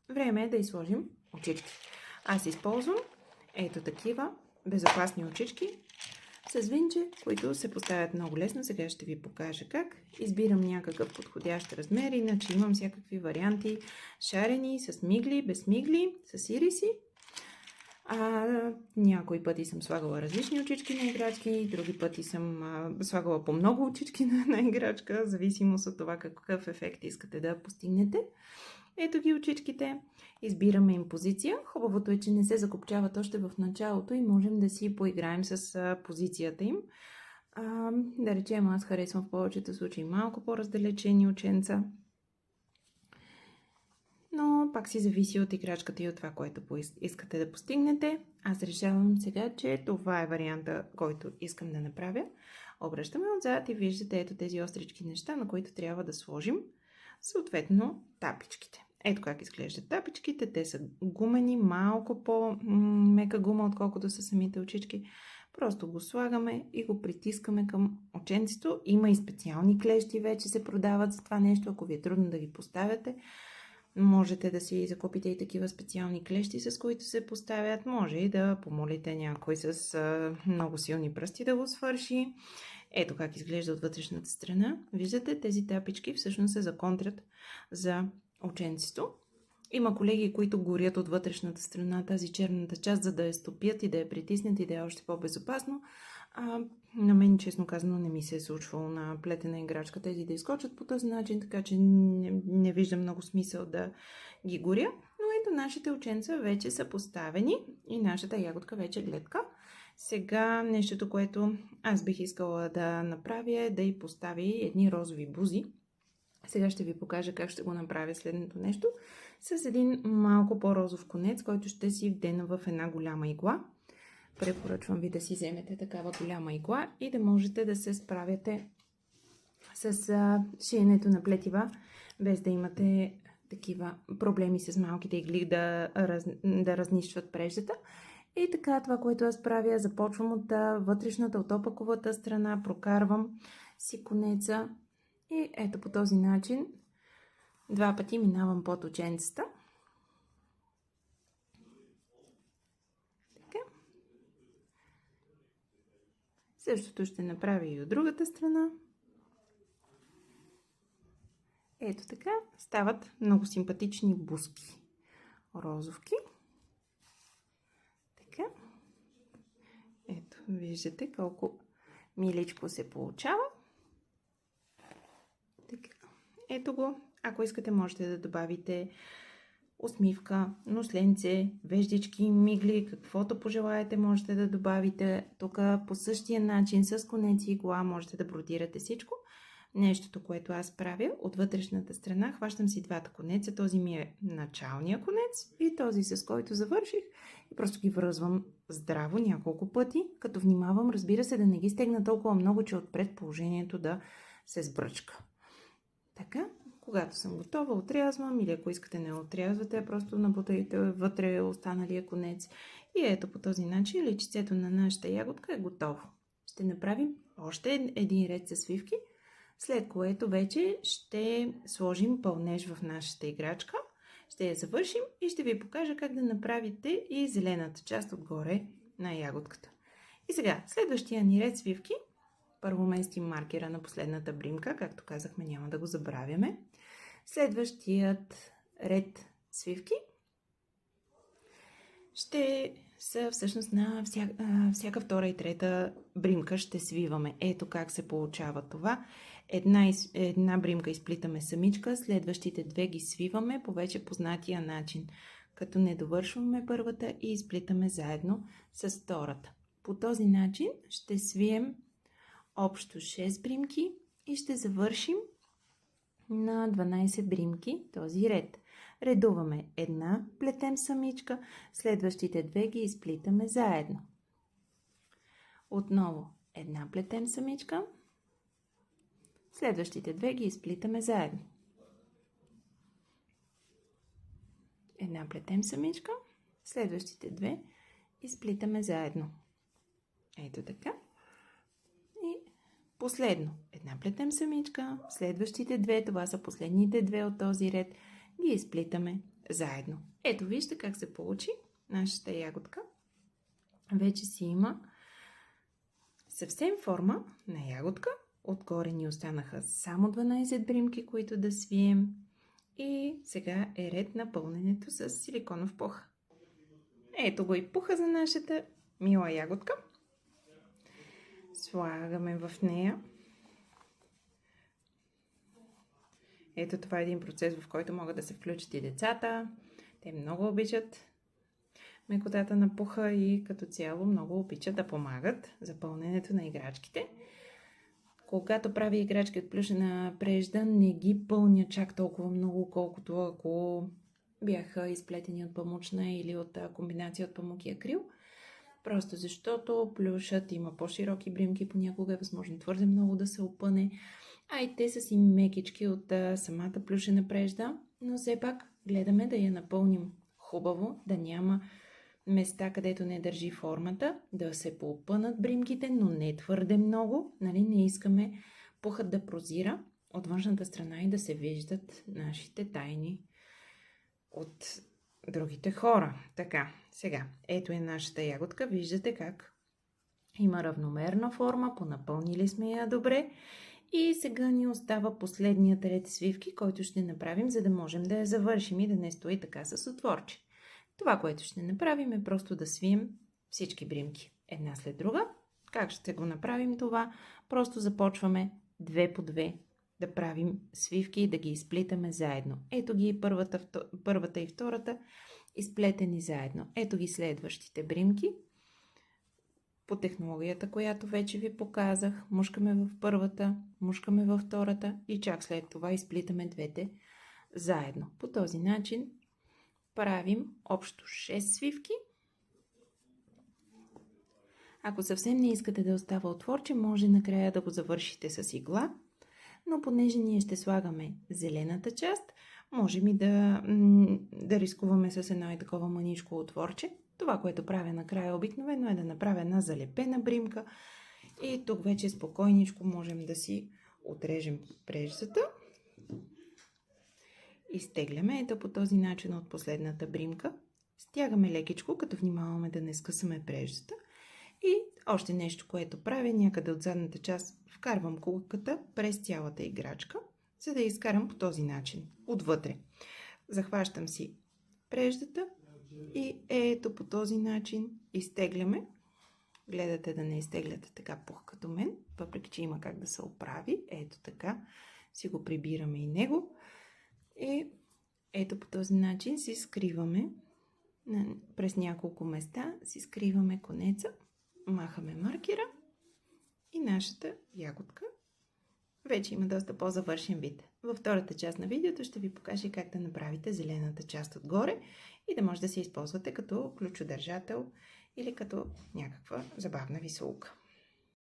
време е да изложим очички. Аз използвам ето такива безопасни очички с винче, които се поставят много лесно. Сега ще ви покажа как. Избирам някакъв подходящ размер, иначе имам всякакви варианти. Шарени, с мигли, без мигли, с ириси. Някои пъти съм слагала различни очички на играчки, други пъти съм слагала по много очички на играчка, в зависимост от това какъв ефект искате да постигнете. Ето ги очичките. Избираме им позиция. Хубавото е, че не се закопчават още в началото и можем да си поиграем с позицията им. Да речем, аз харесвам в повечето случаи малко по-раздалечени оченца. Но пак си зависи от играчката и от това, което искате да постигнете. Аз решавам сега, че това е варианта, който искам да направя. Обръщаме отзад и виждате ето тези острички неща, на които трябва да сложим съответно тапичките. Ето как изглеждат тапичките. Те са гумени, малко по-мека гума, отколкото са самите очички. Просто го слагаме и го притискаме към оченцето. Има и специални клещи, вече се продават за това нещо, ако ви е трудно да ги поставяте. Можете да си закупите и такива специални клещи, с които се поставят. Може и да помолите някой с много силни пръсти да го свърши. Ето как изглежда от вътрешната страна. Виждате, тези тапички всъщност се законтрят за оченцето. Има колеги, които горят от вътрешната страна, тази черната част, за да я стопят и да я притиснат и да е още по-безопасно. На мен, честно казано, не ми се е случвало на плетена играчка тези да изкочат по този начин, така че не виждам много смисъл да ги горя. Но ето нашите оченца вече са поставени и нашата ягодка вече гледка. Сега нещото, което аз бих искала да направя е да й постави едни розови бузи. Сега ще ви покажа как ще го направя следното нещо. С един малко по-розов конец, който ще си вдена в една голяма игла. Препоръчвам ви да си вземете такава голяма игла и да можете да се справяте с шиенето на плетива, без да имате такива проблеми с малките игли да разнищват преждата. И така, това, което аз правя, започвам от вътрешната, от опаковата страна, прокарвам си конеца и ето по този начин два пъти минавам под оченцата. Така. Същото ще направя и от другата страна. Ето така, стават много симпатични бузки, розовки. Така. Ето, виждате колко миличко се получава. Така. Ето го. Ако искате, можете да добавите усмивка, носленце, веждички, мигли, каквото пожелаете, можете да добавите. Тук по същия начин с конец и игла можете да бродирате всичко. Нещото, което аз правя от вътрешната страна, хващам си двата конеца. Този ми е началния конец и този, с който завърших. И просто ги връзвам здраво няколко пъти, като внимавам, разбира се, да не ги стегна толкова много, че отпред положението да се сбръчка. Така, когато съм готова, отрязвам, или ако искате не отрязвате, просто набутайте вътре останалия конец. И ето по този начин личицето на нашата ягодка е готово. Ще направим още един ред със свивки, след което вече ще сложим пълнеж в нашата играчка. Ще я завършим и ще ви покажа как да направите и зелената част отгоре на ягодката. И сега, следващия ни ред свивки. Първо местим маркера на последната бримка, както казахме, няма да го забравяме. Следващият ред свивки ще са всъщност на всяка втора и трета бримка ще свиваме. Ето как се получава това. Една бримка изплитаме самичка, следващите две ги свиваме по вече познатия начин, като не довършваме първата и изплитаме заедно с втората. По този начин ще свием общо 6 бримки и ще завършим на 12 бримки този ред. Редуваме една, плетем самичка, следващите две ги изплитаме заедно. Отново една плетем самичка, следващите две ги изплитаме заедно. Една плетем самичка, следващите две изплитаме заедно. Ето така. И последно, една плетем самичка, следващите две, това са последните две от този ред, ги изплитаме заедно. Ето вижте как се получи нашата ягодка. Вече си има съвсем форма на ягодка. Отгоре ни останаха само 12 бримки, които да свием. И сега е ред на пълненето с силиконов пух. Ето го и пуха за нашата мила ягодка. Слагаме в нея. Ето това е един процес, в който могат да се включат и децата. Те много обичат мекотата на пуха и като цяло много обичат да помагат за пълненето на играчките. Когато правя играчки от плюшена прежда, не ги пълня чак толкова много, колкото ако бяха изплетени от памучна или от комбинация от памук и акрил. Просто защото плюшът има по-широки бримки, понякога е възможно твърде много да се опъне, а и те са си мекички от самата плюшена прежда, но все пак гледаме да я напълним хубаво, да няма места, където не държи формата, да се поопънат бримките, но не твърде много, нали? Не искаме пухът да прозира от външната страна и да се виждат нашите тайни от другите хора. Така, сега, ето е нашата ягодка, виждате как има равномерна форма, понапълнили сме я добре и сега ни остава последният ред свивки, който ще направим, за да можем да я завършим и да не стои така с отворче. Това, което ще направим е просто да свием всички бримки една след друга. Как ще го направим това? Просто започваме две по две да правим свивки и да ги изплитаме заедно. Ето ги първата и втората изплетени заедно. Ето ги следващите бримки. По технологията, която вече ви показах, мушкаме в първата, мушкаме във втората и чак след това изплитаме двете заедно. По този начин правим общо 6 свивки. Ако съвсем не искате да остава отворче, може накрая да го завършите с игла, но понеже ние ще слагаме зелената част, можем и да рискуваме с едно и такова мъничко отворче. Това, което правя накрая обикновено е да направя една залепена бримка и тук вече спокойничко можем да си отрежем преждата. Изтегляме ето по този начин от последната бримка. Стягаме лекичко, като внимаваме да не скъсаме преждата. И още нещо, което правя, някъде от задната част вкарвам кулката през цялата играчка, за да я изкарам по този начин, отвътре. Захващам си преждата и ето по този начин изтегляме. Гледате да не изтегляте така пух като мен, въпреки че има как да се оправи. Ето така си го прибираме и него. И ето по този начин си скриваме през няколко места, си скриваме конеца, махаме маркера и нашата ягодка вече има доста по-завършен вид. Във втората част на видеото ще ви покажа как да направите зелената част отгоре и да може да се използвате като ключодържател или като някаква забавна висулка.